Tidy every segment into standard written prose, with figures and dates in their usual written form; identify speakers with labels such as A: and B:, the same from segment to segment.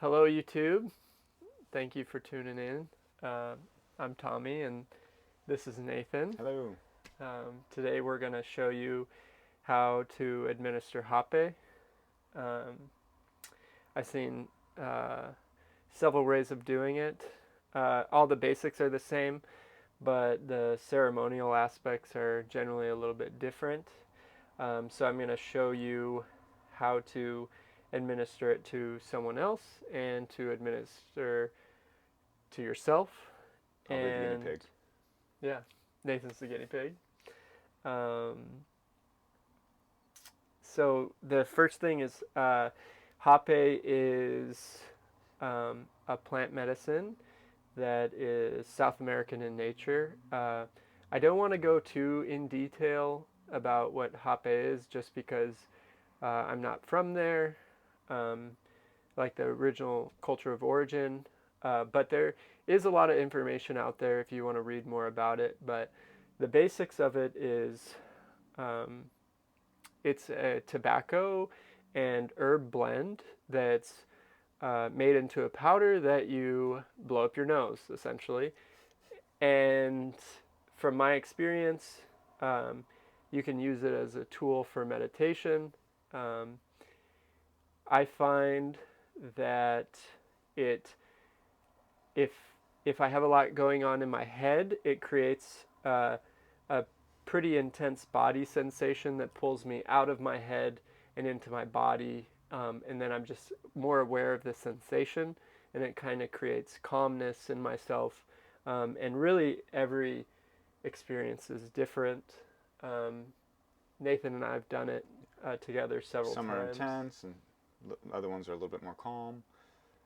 A: Hello, YouTube. Thank you for tuning in. Uh, I'm Tommy, and this is Nathan.
B: Hello.
A: Today, we're going to show you how to administer Hape. Um, I've seen several ways of doing it. All the basics are the same, but the ceremonial aspects are generally a little bit different. So, I'm going to show you how to administer it to someone else and to administer to yourself.
B: I'll be the guinea
A: And
B: pig.
A: yeah, Nathan's the guinea pig. Um, so the first thing is Hape is a plant medicine that is South American in nature. I don't want to go too in detail about what Hape is just because I'm not from there, um, like the original culture of origin. But there is a lot of information out there if you want to read more about it. But the basics of it is um, it's a tobacco and herb blend that's made into a powder that you blow up your nose, essentially. And from my experience, um, you can use it as a tool for meditation. Um, I find that it if if I have a lot going on in my head, it creates a pretty intense body sensation that pulls me out of my head and into my body, and then I'm just more aware of the sensation, and it kind of creates calmness in myself. And really, every experience is different. Um, Nathan and I have done it together several
B: Some are
A: times.
B: intense, and other ones are a little bit more calm.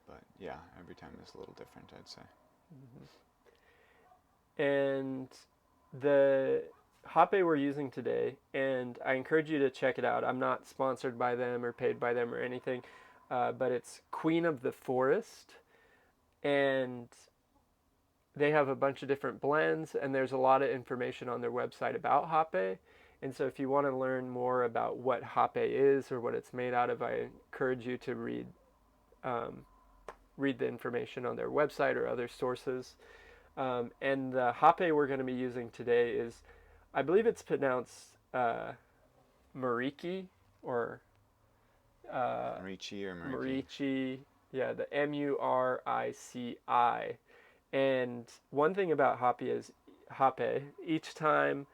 B: But yeah, every time is a little different, I'd say.
A: And the Hape we're using today, and I encourage you to check it out. I'm not sponsored by them or paid by them or anything, but it's Queen of the Forest, and they have a bunch of different blends, and there's a lot of information on their website about Hape. And so, if you want to learn more about what Hape is or what it's made out of, I encourage you to um, read the information on their website or other sources. And the Hape we're going to be using today is, I believe it's pronounced Mariki or uh,
B: Marichi or Mariki.
A: Marici. Yeah, the Murici. And one thing about Hape, each time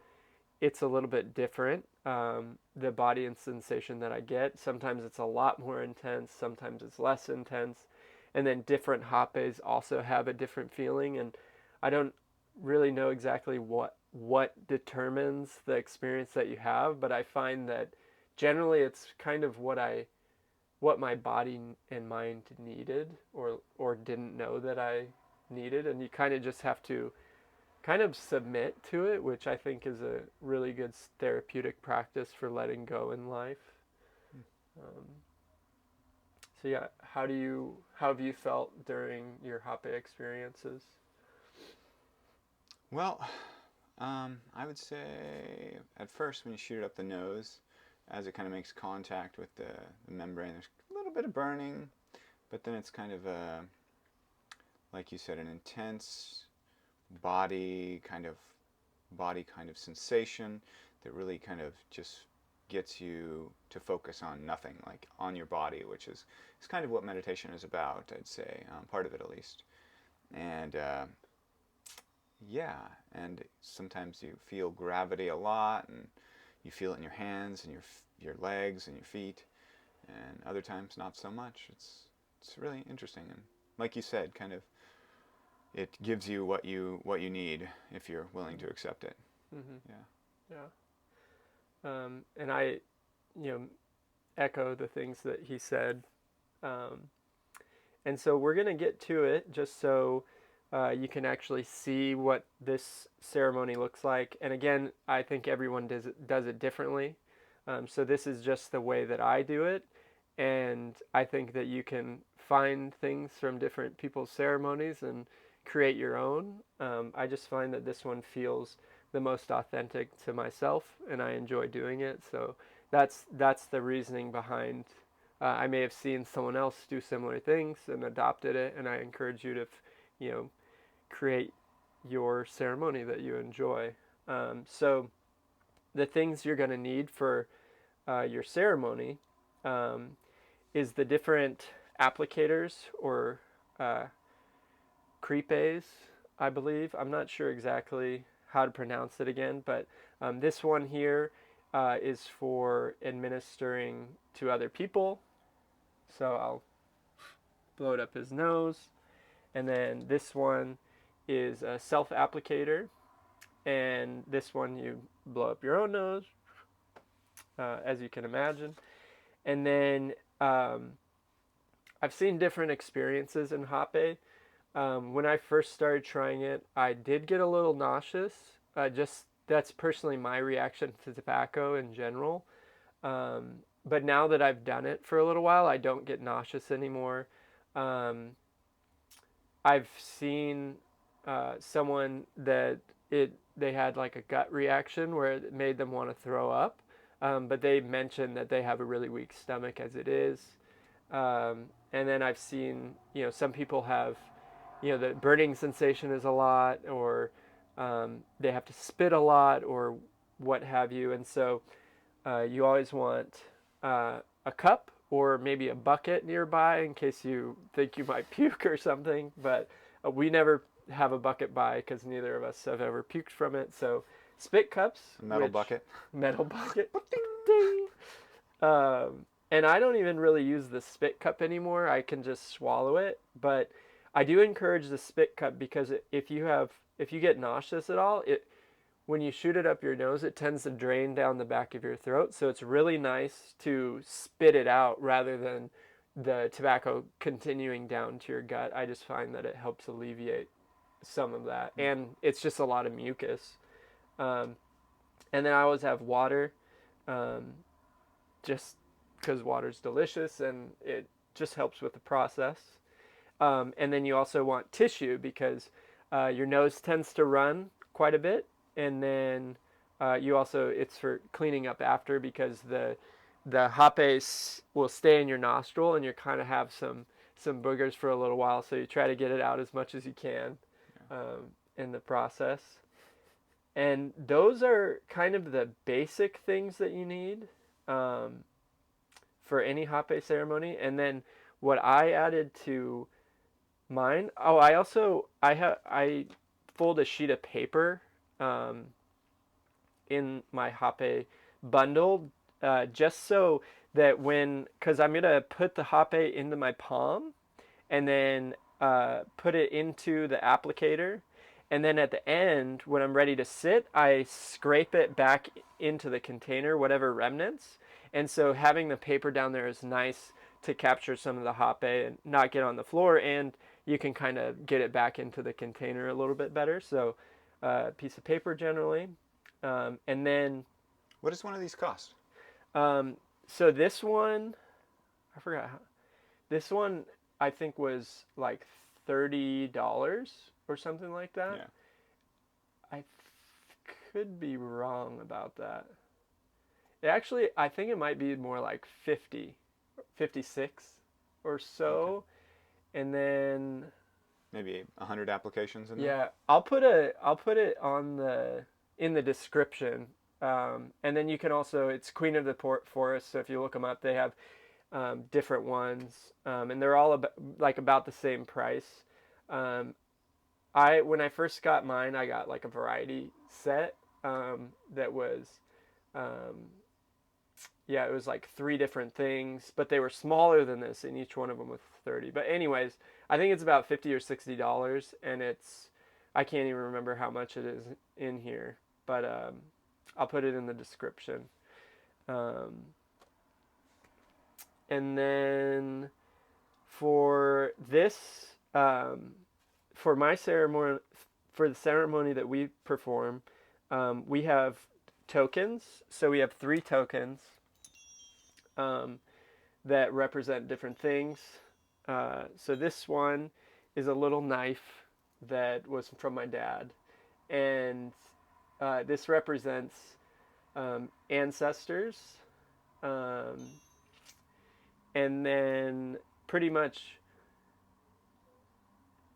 A: it's a little bit different. The body and sensation that I get, sometimes it's a lot more intense, sometimes it's less intense. And then different Hapes also have a different feeling. And I don't really know exactly what determines the experience that you have, but I find that generally it's kind of what my body and mind needed or didn't know that I needed, and you kind of just have to kind of submit to it, which I think is a really good therapeutic practice for letting go in life. Um, so yeah, how have you felt during your Hape experiences?
B: Well, I would say at first when you shoot it up the nose, as it kind of makes contact with the membrane, there's a little bit of burning, but then it's kind of like you said, an intense body kind of body kind of sensation that really kind of just gets you to focus on nothing, like on your body, which is kind of what meditation is about, I'd say, part of it at least. And yeah, and sometimes you feel gravity a lot, and you feel it in your hands and your legs and your feet, and other times not so much. It's really interesting, and like you said, kind of it gives you what you need if you're willing to accept it.
A: Mm-hmm.
B: Yeah.
A: Yeah. And I, you know, echo the things that he said. Um, and so we're gonna get to it just so you can actually see what this ceremony looks like. And again, I think everyone does it differently. So this is just the way that I do it, and I think that you can find things from different people's ceremonies and create your own. I just find that this one feels the most authentic to myself, and I enjoy doing it. So that's the reasoning behind I may have seen someone else do similar things and adopted it, and I encourage you to, you know, create your ceremony that you enjoy. So the things you're going to need for your ceremony um, is the different applicators or uh, crepes, I believe. I'm not sure exactly how to pronounce it again, but this one here is for administering to other people. So I'll blow it up his nose. And then this one is a self applicator. And this one you blow up your own nose, as you can imagine. And then I've seen different experiences in Hape. When I first started trying it, I did get a little nauseous. Just that's personally my reaction to tobacco in general. But now that I've done it for a little while, I don't get nauseous anymore. Um, I've seen someone that they had like a gut reaction where it made them want to throw up, but they mentioned that they have a really weak stomach as it is. And then I've seen, some people have, the burning sensation is a lot, or they have to spit a lot, or what have you. And so you always want a cup or maybe a bucket nearby in case you think you might puke or something. But we never have a bucket by because neither of us have ever puked from it. So spit cups,
B: A metal bucket.
A: metal bucket, ding. And I don't even really use the spit cup anymore. I can just swallow it. But I do encourage the spit cup because if you get nauseous at all, when you shoot it up your nose, it tends to drain down the back of your throat. So it's really nice to spit it out rather than the tobacco continuing down to your gut. I just find that it helps alleviate some of that. And it's just a lot of mucus. Um, and then I always have water, um, just because water's delicious and it just helps with the process. And then you also want tissue because your nose tends to run quite a bit, and then you also it's for cleaning up after because the hapé will stay in your nostril and you kind of have some boogers for a little while, so you try to get it out as much as you can in the process. And those are kind of the basic things that you need um, for any hapé ceremony. And then what I added to mine, oh, I fold a sheet of paper um, in my hapé bundle, just so that because I'm gonna put the hapé into my palm and then put it into the applicator, and then at the end when I'm ready to sit, I scrape it back into the container, whatever remnants. And so having the paper down there is nice to capture some of the hapé and not get on the floor, and you can kind of get it back into the container a little bit better. So piece of paper generally. And then,
B: What does one of these cost?
A: um, so this one, I forgot. This one I think was like $30 or something like that.
B: Yeah.
A: I could be wrong about that. Actually, I think it might be more like 50, 56 or
B: Okay.
A: so. And then
B: Maybe 100 applications in there.
A: yeah, I'll put it on the in the description. And then you can also it's Queen of the Forest. So if you look them up, they have different ones, and they're all about the same price. Um, I when I first got mine, I got like a variety set that was, um, yeah, it was like three different things, but they were smaller than this, and each one of them was 30. But anyways, I think it's about $50 or $60, and I can't even remember how much it is in here, but I'll put it in the description. Um, and then for this, for my ceremony, for the ceremony that we perform, we have tokens. So we have three tokens um, that represent different things. So this one is a little knife that was from my dad, and this represents ancestors. Um, And then pretty much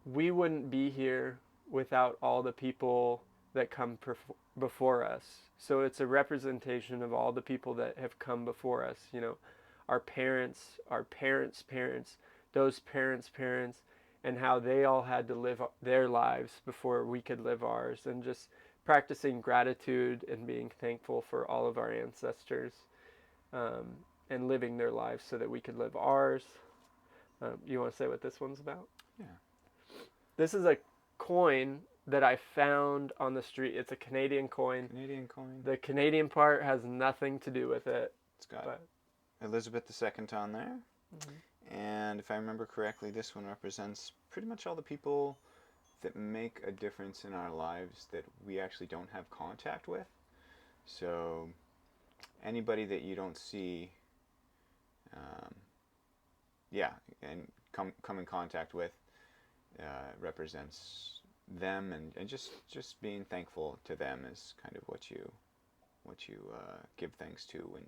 A: we wouldn't be here without all the people that come before us. So it's a representation of all the people that have come before us. You know, our parents, our parents' parents, those parents' parents, and how they all had to live their lives before we could live ours, and just practicing gratitude and being thankful for all of our ancestors, um, and living their lives so that we could live ours. You want to say what this one's about?
B: Yeah.
A: This is a coin that I found on the street. It's a Canadian coin.
B: Canadian coin.
A: The Canadian part has nothing to do with it.
B: It's got
A: But
B: Elizabeth II on there.
A: mm-hmm.
B: And if I remember correctly, this one represents pretty much all the people that make a difference in our lives that we actually don't have contact with. So anybody that you don't see, um, yeah, and come in contact with, represents them, and just being thankful to them is kind of what you give thanks to when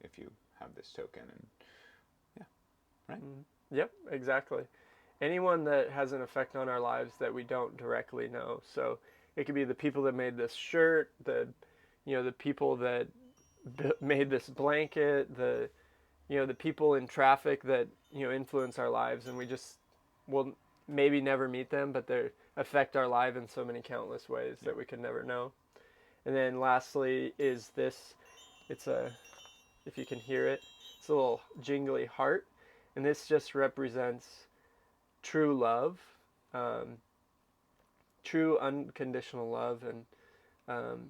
B: if you have this token. And yeah, right.
A: Mm-hmm. Yep, exactly. Anyone that has an effect on our lives that we don't directly know. So it could be the people that made this shirt, the people that made this blanket, the people in traffic that influence our lives, and we just will maybe never meet them, but they affect our life in so many countless ways
B: Yeah.
A: that we could never know. And then lastly is this. It's a, if you can hear it, it's a little jingly heart, and this just represents true love, um, true unconditional love, and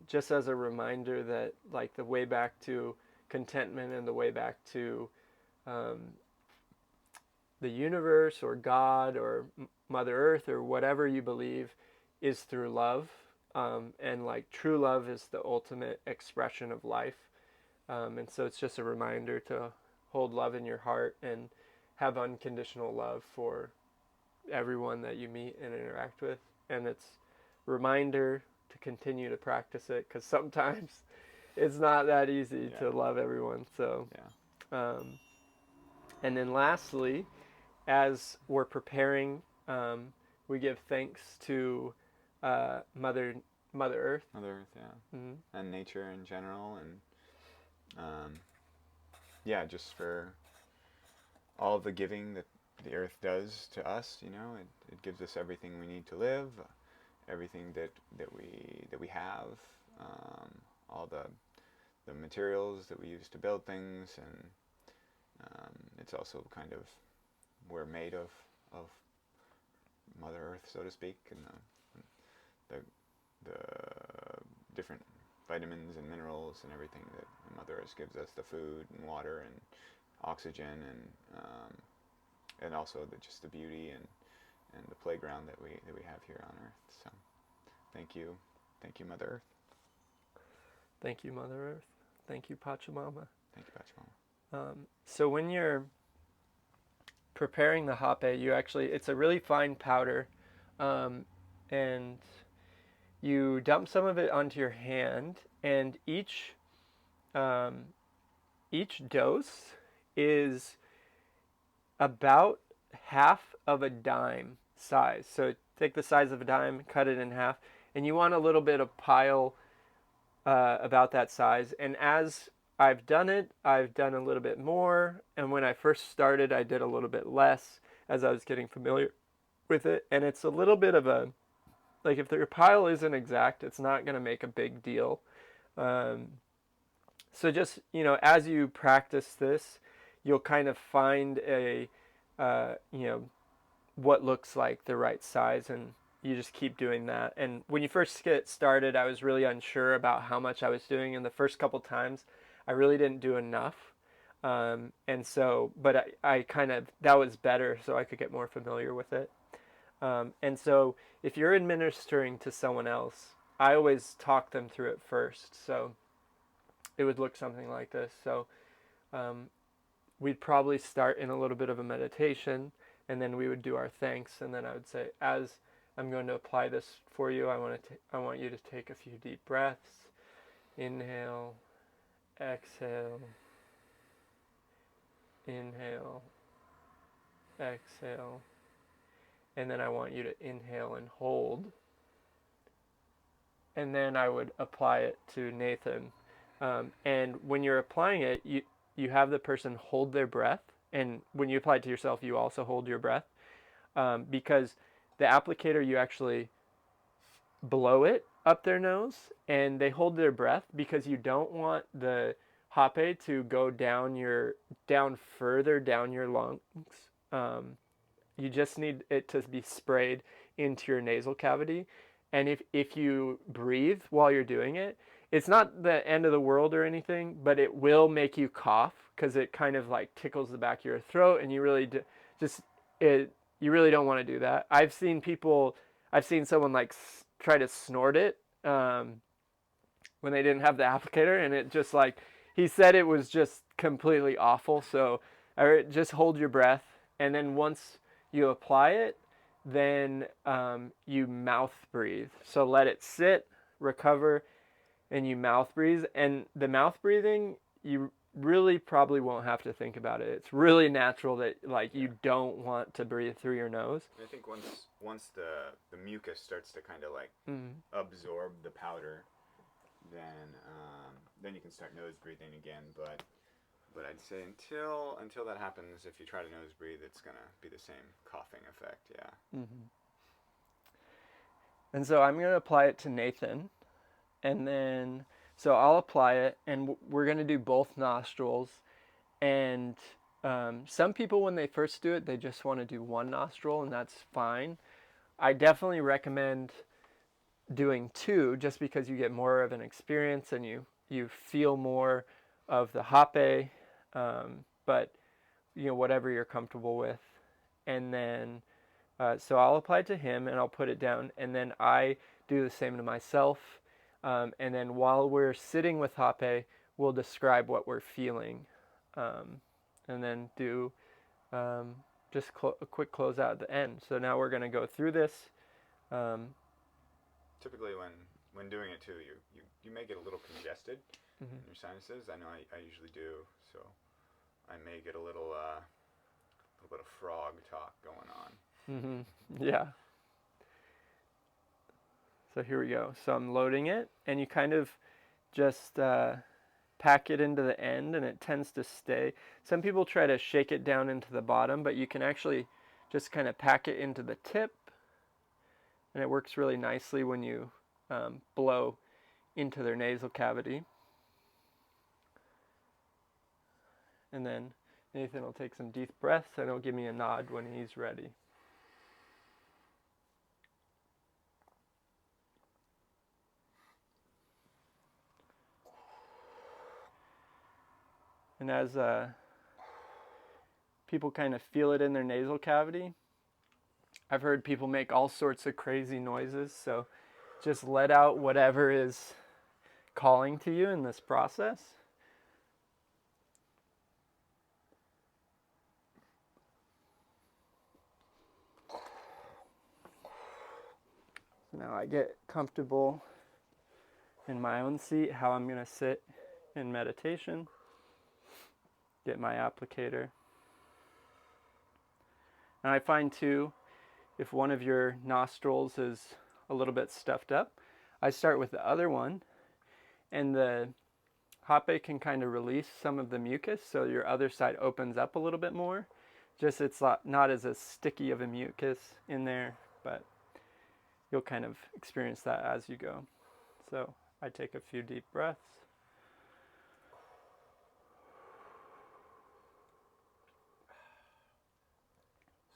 A: just as a reminder that like the way back to contentment and the way back to um, the universe or God or Mother Earth or whatever you believe is through love. And like true love is the ultimate expression of life. And so it's just a reminder to hold love in your heart and have unconditional love for everyone that you meet and interact with. And it's a reminder to continue to practice it, because sometimes it's not that easy
B: Yeah.
A: to love everyone. So,
B: Yeah.
A: um, and then lastly, as we're preparing, we give thanks to Mother Earth.
B: Mother Earth, yeah,
A: Mm-hmm.
B: and nature in general, and yeah, just for all the giving that the earth does to us. It gives us everything we need to live, everything that we have, all the materials that we use to build things, and it's also kind of we're made of Mother Earth, so to speak, and the the different vitamins and minerals and everything that Mother Earth gives us, the food and water and oxygen, and also just the beauty and the playground that we have here on Earth. So thank you, Mother Earth.
A: Thank you, Mother Earth. Thank you, Pachamama.
B: Thank you, Pachamama.
A: So when you're preparing the hape, it's a really fine powder, and you dump some of it onto your hand, and um, each dose is about half of a dime size. So take the size of a dime, cut it in half, and you want a little bit of pile about that size. And as I've done it, I've done a little bit more. And when I first started, I did a little bit less as I was getting familiar with it. And it's a little bit of a, like, if your pile isn't exact, it's not going to make a big deal. Um, so just, as you practice this, you'll kind of find uh, you know, what looks like the right size, and you just keep doing that. And when you first get started, I was really unsure about how much I was doing, and the first couple times I really didn't do enough. And so, but I kind of, that was better, so I could get more familiar with it. And so if you're administering to someone else, I always talk them through it first. So it would look something like this. So um, we'd probably start in a little bit of a meditation, and then we would do our thanks, and then I would say, as I'm going to apply this for you, I want you to take a few deep breaths. Inhale, exhale, inhale, exhale, and then I want you to inhale and hold. And then I would apply it to Nathan. And when you're applying it, you have the person hold their breath. And when you apply it to yourself, you also hold your breath. Because the applicator, you actually blow it up their nose and they hold their breath because you don't want the hape to go down further down your lungs. Um, you just need it to be sprayed into your nasal cavity. And if you breathe while you're doing it, it's not the end of the world or anything, but it will make you cough because it kind of like tickles the back of your throat, and you really just it you really don't want to do that. I've seen someone like try to snort it when they didn't have the applicator, and it just like he said it was just completely awful. So just hold your breath, and then once you apply it, then you mouth breathe. So let it sit, recover, and you mouth breathe. And the mouth breathing, you really probably won't have to think about it. It's really natural that like
B: Yeah.
A: you don't want to breathe through your nose.
B: I think once the mucus starts to kind of like
A: Mm.
B: absorb the powder, then you can start nose breathing again. But I'd say until that happens, if you try to nose breathe, it's gonna be the same coughing effect. Yeah.
A: Mm-hmm. And so I'm going to apply it to Nathan. And then, so I'll apply it, and we're going to do both nostrils. And some people, when they first do it, they just want to do one nostril, and that's fine. I definitely recommend doing two just because you get more of an experience and you feel more of the hape, but whatever you're comfortable with. And then so I'll apply it to him and I'll put it down, and then I do the same to myself. And then while we're sitting with hape, we'll describe what we're feeling, and then do just a quick closeout at the end. So now we're going to go through this. Um,
B: Typically, when doing it too, you may get a little congested in your sinuses. I know I usually do, so I may get a little bit of frog talk going on.
A: Yeah. So here we go. So I'm loading it, and you kind of just pack it into the end, and it tends to stay. Some people try to shake it down into the bottom, but you can actually just kind of pack it into the tip, and it works really nicely when you blow into their nasal cavity. And then Nathan will take some deep breaths, and he'll give me a nod when he's ready. And as people kind of feel it in their nasal cavity, I've heard people make all sorts of crazy noises, so just let out whatever is calling to you in this process. So now I get comfortable in my own seat, how I'm going to sit in meditation. Get my applicator. And I find too, if one of your nostrils is a little bit stuffed up, I start with the other one, and the hape can kind of release some of the mucus, so your other side opens up a little bit more. Just it's not as sticky of a mucus in there, but you'll kind of experience that as you go. So I take a few deep breaths.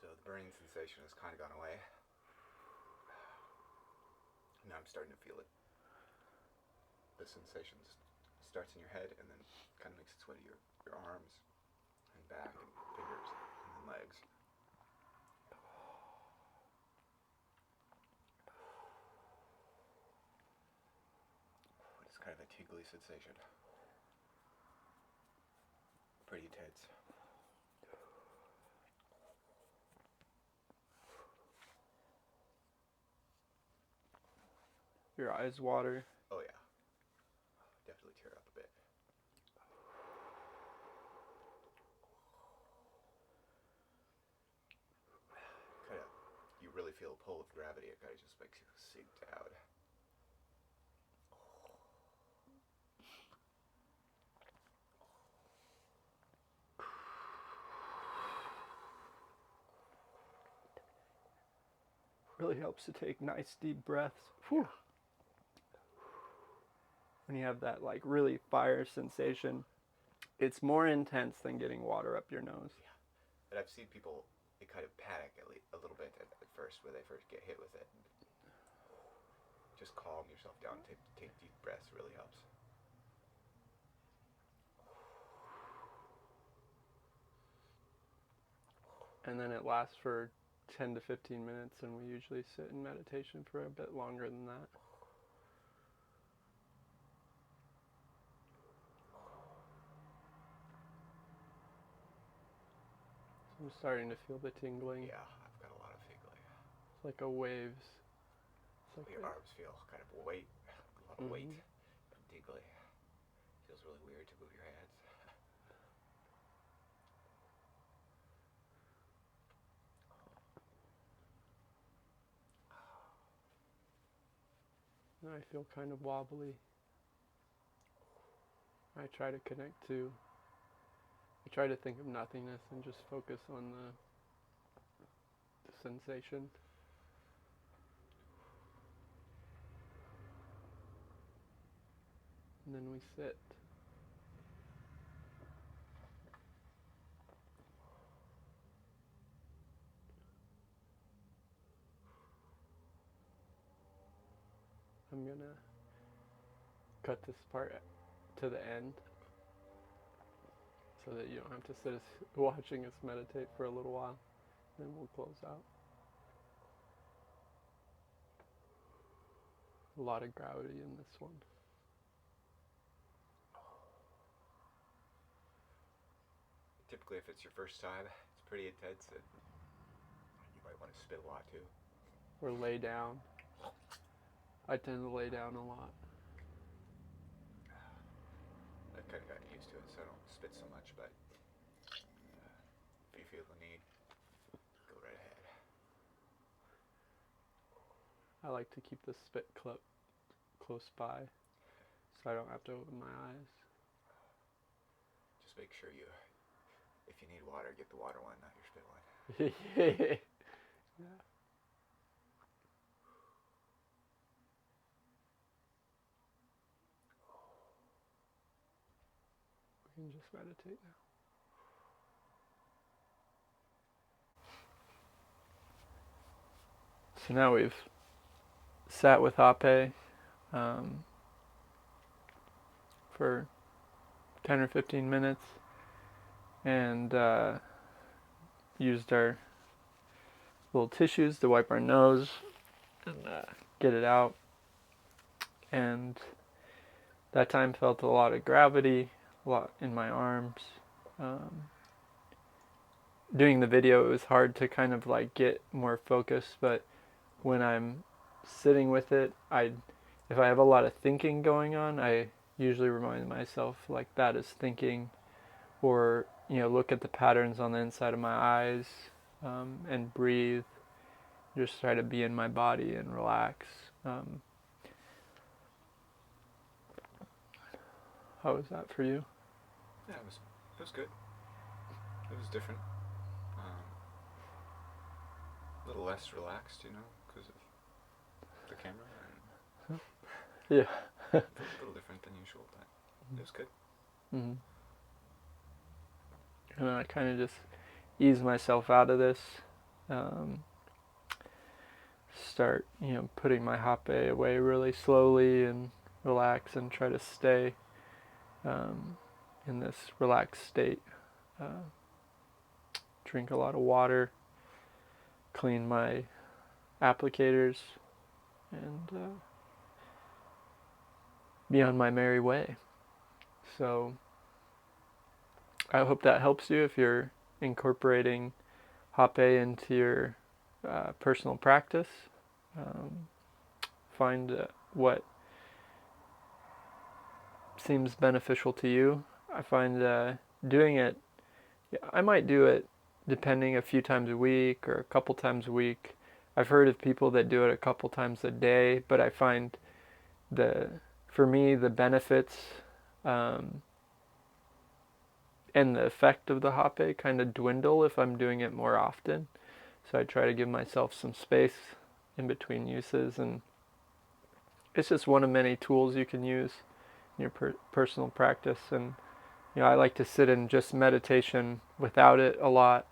B: So the burning sensation has kind of gone away. Now I'm starting to feel it. The sensation starts in your head and then kind of makes its way to your arms and back and fingers and then legs. It's kind of a tingly sensation. Pretty intense.
A: Your eyes water.
B: Oh yeah. Definitely tear up a bit. really feel a pull with gravity. It kind of just makes you sink down.
A: Really helps to take nice deep breaths. Whew. When you have that like really fire sensation, it's more intense than getting water up your nose.
B: Yeah, and I've seen people they kind of panic a little bit at first when they first get hit with it. Just calm yourself down. Take deep breaths really helps.
A: And then it lasts for 10 to 15 minutes, and we usually sit in meditation for a bit longer than that. I'm starting to feel the tingling.
B: Yeah, I've got a lot of tingling.
A: It's like a waves. It's like
B: your arms feel kind of weight, a lot of weight and tingly. Feels really weird to move your hands.
A: And I feel kind of wobbly. I try to connect to, I try to think of nothingness and just focus on the sensation. And then we sit. I'm gonna cut this part to the end so that you don't have to sit watching us meditate for a little while. Then we'll close out. A lot of gravity in this one.
B: Typically, if it's your first time, it's pretty intense, and you might want to spit a lot too.
A: Or lay down. I tend to lay down a lot.
B: I've kind of gotten used to it, so I don't spit so much, but if you feel the need, go right ahead.
A: I like to keep the spit clip close by so I don't have to open my eyes.
B: Just make sure if you need water, get the water one, not your spit one.
A: Yeah. We can just meditate now. So now we've sat with Hape for 10 or 15 minutes and used our little tissues to wipe our nose and get it out. And that time felt a lot of gravity, a lot in my arms. Doing the video, it was hard to kind of like get more focus, but when I'm sitting with it, if I have a lot of thinking going on, I usually remind myself like that is thinking, or look at the patterns on the inside of my eyes and breathe. Just try to be in my body and relax. How was that for you?
B: Yeah, it was good. It was different. A little less relaxed, because of the camera. And
A: yeah.
B: a little different than usual, but it was good.
A: Mm-hmm. And then I kind of just ease myself out of this. Start, putting my hapé away really slowly and relax and try to stay in this relaxed state. Drink a lot of water, clean my applicators, and be on my merry way. So I hope that helps you if you're incorporating hapé into your personal practice. Find what seems beneficial to you. I find doing it, I might do it depending a few times a week or a couple times a week. I've heard of people that do it a couple times a day, but I find the for me the benefits um, and the effect of the hape kind of dwindle if I'm doing it more often. So I try to give myself some space in between uses, and it's just one of many tools you can use in your personal practice. And I like to sit in just meditation without it a lot,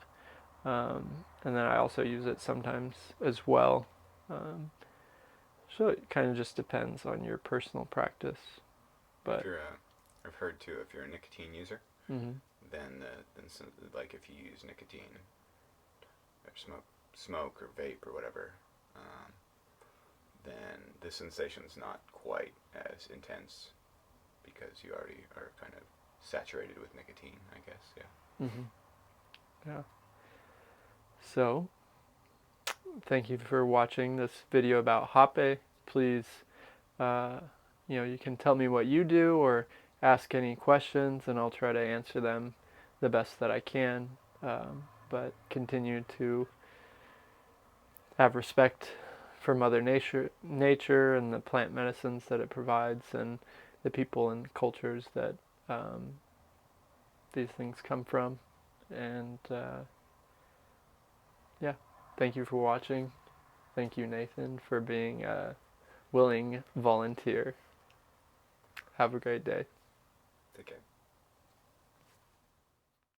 A: and then I also use it sometimes as well. Um, so it kind of just depends on your personal practice.
B: If
A: But
B: you're I've heard too, if you're a nicotine user,
A: mm-hmm.
B: like if you use nicotine or smoke or vape or whatever, um, then the sensation's not quite as intense because you already are kind of saturated with nicotine, I guess. Yeah.
A: Mm-hmm. Yeah. So thank you for watching this video about hape. Please, uh, you can tell me what you do or ask any questions, and I'll try to answer them the best that I can. But continue to have respect for nature and the plant medicines that it provides, and the people and cultures that um, these things come from. And yeah, thank you for watching. Thank you, Nathan, for being a willing volunteer. Have a great day.
B: Take care.